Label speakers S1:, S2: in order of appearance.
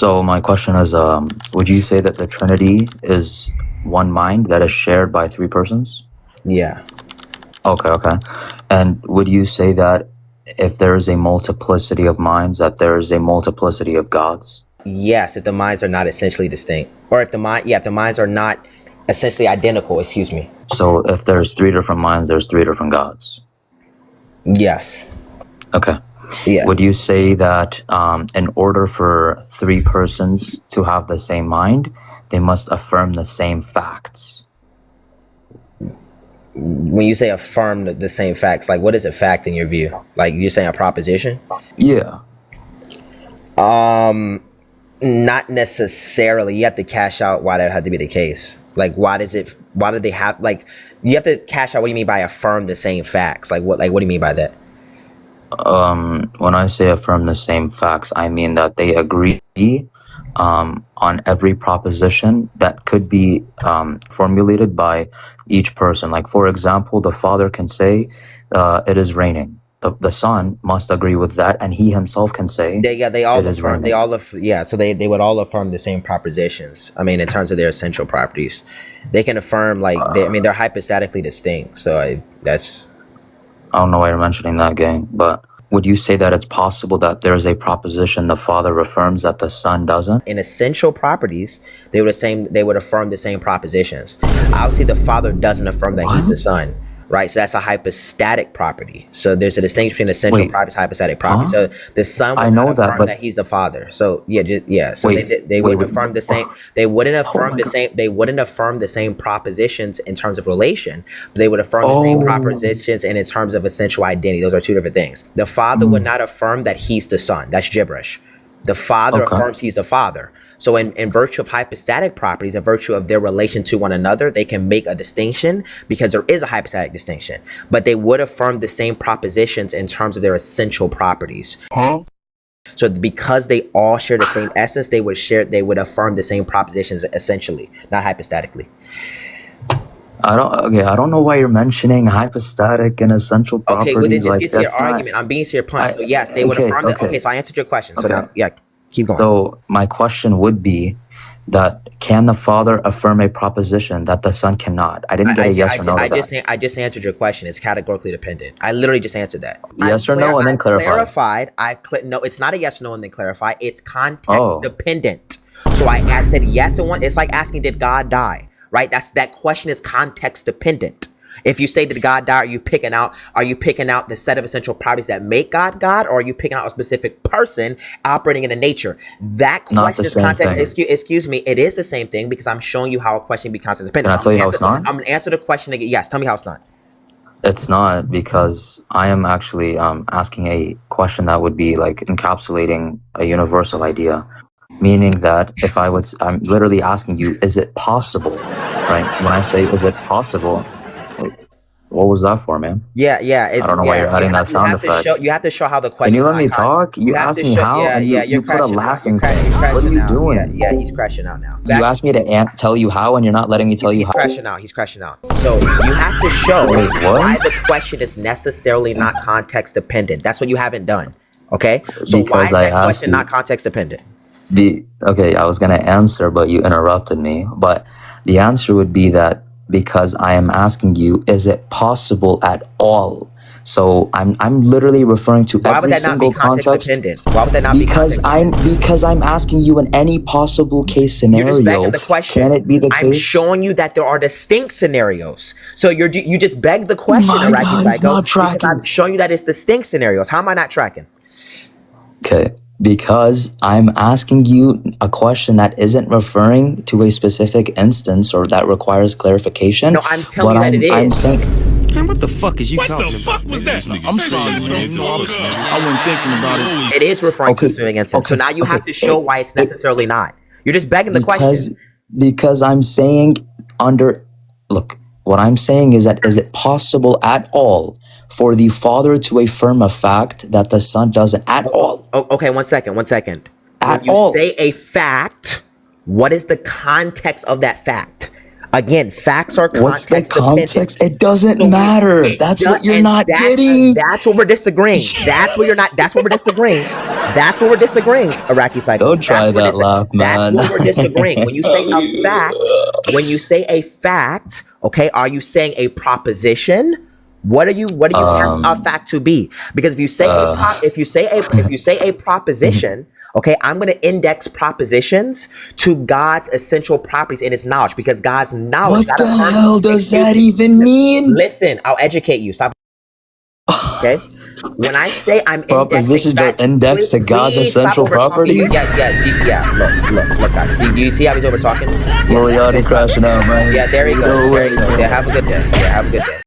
S1: So my question is, would you say that the Trinity is one mind that is shared by three persons?
S2: Yeah.
S1: Okay. And would you say that if there is a multiplicity of minds, that there is a multiplicity of gods?
S2: Yes, if the minds are not essentially distinct, or if the minds are not essentially identical. Excuse me.
S1: So if there's three different minds, there's three different gods.
S2: Yes.
S1: Okay.
S2: Yeah.
S1: Would you say that in order for three persons to have the same mind, they must affirm the same facts?
S2: When you say affirm the same facts, like what is a fact in your view? Like you're saying a proposition?
S1: Yeah.
S2: Not necessarily. You have to cash out why that had to be the case. Like why do they have, like, you have to cash out what do you mean by affirm the same facts? Like what do you mean by that?
S1: When I say affirm the same facts, I mean that they agree on every proposition that could be formulated by each person. Like, for example, the father can say, it is raining. The son must agree with that, and he himself can say,
S2: they all
S1: it is
S2: affirm.
S1: raining.
S2: So they would all affirm the same propositions. I mean, in terms of their essential properties, they can affirm they're hypostatically distinct. So
S1: I don't know why you're mentioning that, gang, but would you say that it's possible that there is a proposition the father affirms that the son doesn't?
S2: in essential properties, they would affirm the same propositions. Obviously, the father doesn't affirm that he's the son, right? So that's a hypostatic property. So there's a distinction between essential properties, hypostatic properties. So the son would not affirm that he's the father. So So they wouldn't affirm the same. They wouldn't affirm the same. They wouldn't affirm the same propositions in terms of relation. But they would affirm the same propositions and in terms of essential identity. Those are two different things. The father would not affirm that he's the son. That's gibberish. The father affirms he's the father. So in virtue of hypostatic properties, in virtue of their relation to one another, they can make a distinction because there is a hypostatic distinction. But they would affirm the same propositions in terms of their essential properties. So because they all share the same essence, they would affirm the same propositions essentially, not hypostatically.
S1: I don't know why you're mentioning hypostatic and essential properties.
S2: Okay, well then just get to your argument. I'm being to your point. So yes, they would affirm that. Okay, so I answered your question. So now, keep going.
S1: So my question would be that can the father affirm a proposition that the son cannot? I didn't get a yes or no to that.
S2: I just answered your question. It's categorically dependent. I literally just answered that.
S1: Yes or no, and then clarify.
S2: No, it's not a yes or no and then clarify. It's context dependent. So I said yes and one. It's like asking, did God die? Right? That question is context dependent. If you say, did God die, are you picking out the set of essential properties that make God God, or are you picking out a specific person operating in a nature? That question is context. Excuse me, it is the same thing because I'm showing you how a question be context dependent.
S1: Can I tell you how it's not?
S2: I'm gonna answer the question again. Yes, tell me how it's not.
S1: It's not, because I am actually asking a question that would be like encapsulating a universal idea. Meaning that I'm literally asking you, is it possible, right? When I say, is it possible, what was that for, man?
S2: Yeah.
S1: I don't know why you're adding that sound effect.
S2: You have to show how the question.
S1: Can you let me talk? You asked me how, and you put a laughing thing. What are you doing?
S2: Yeah, he's crashing out now.
S1: You asked me to tell you how, and you're not letting me tell you how.
S2: He's crashing out. So you have to show why the question is necessarily not context dependent. That's what you haven't done. Okay? So
S1: because
S2: why is that question not context dependent?
S1: I was going to answer, but you interrupted me. But the answer would be that because I am asking you, is it possible at all? So I'm literally referring to every single context.
S2: Why would that not be context dependent?
S1: Because I'm asking you in any possible case scenario.
S2: You're just begging the question.
S1: Can it be the case?
S2: I'm showing you that there are distinct scenarios. So you just beg the question, Iraqi Psycho.
S1: Not tracking.
S2: I'm showing you that it's distinct scenarios. How am I not tracking?
S1: Okay. Because I'm asking you a question that isn't referring to a specific instance or that requires clarification.
S2: No, I'm telling you that it is.
S1: I'm saying,
S3: man, what the fuck is you talking about?
S4: What the fuck was that?
S3: I'm sorry, man. No, I wasn't thinking about
S2: it. It is referring to a specific instance. So now you have to show why it's necessarily not. You're just begging the question.
S1: Because I'm saying what I'm saying is that is it possible at all for the father to affirm a fact that the son doesn't at all?
S2: Okay, one second.
S1: At
S2: when you
S1: all.
S2: say a fact, what is the context of that fact? Again, facts are context dependent.
S1: What's the context? It doesn't matter. That's what you're not getting.
S2: That's what we're disagreeing. That's what we're disagreeing. That's where we're disagreeing, Iraqi Psycho.
S1: Don't try that laugh,
S2: That's
S1: man.
S2: where we're disagreeing. When you say a fact, okay, are you saying a proposition? What are you counting a fact to be? Because if you say a proposition, okay, I'm going to index propositions to God's essential properties in His knowledge, because God's knowledge.
S1: What the hell does that even mean?
S2: Listen, I'll educate you. Stop. Okay. When I say I'm
S1: propositions are indexed to God's essential properties.
S2: Look, guys. Do you see how he's over talking?
S1: Liliani crashing out, man.
S2: Yeah, there you go.
S1: No way,
S2: Yeah, have a good day. Yeah, have a good day.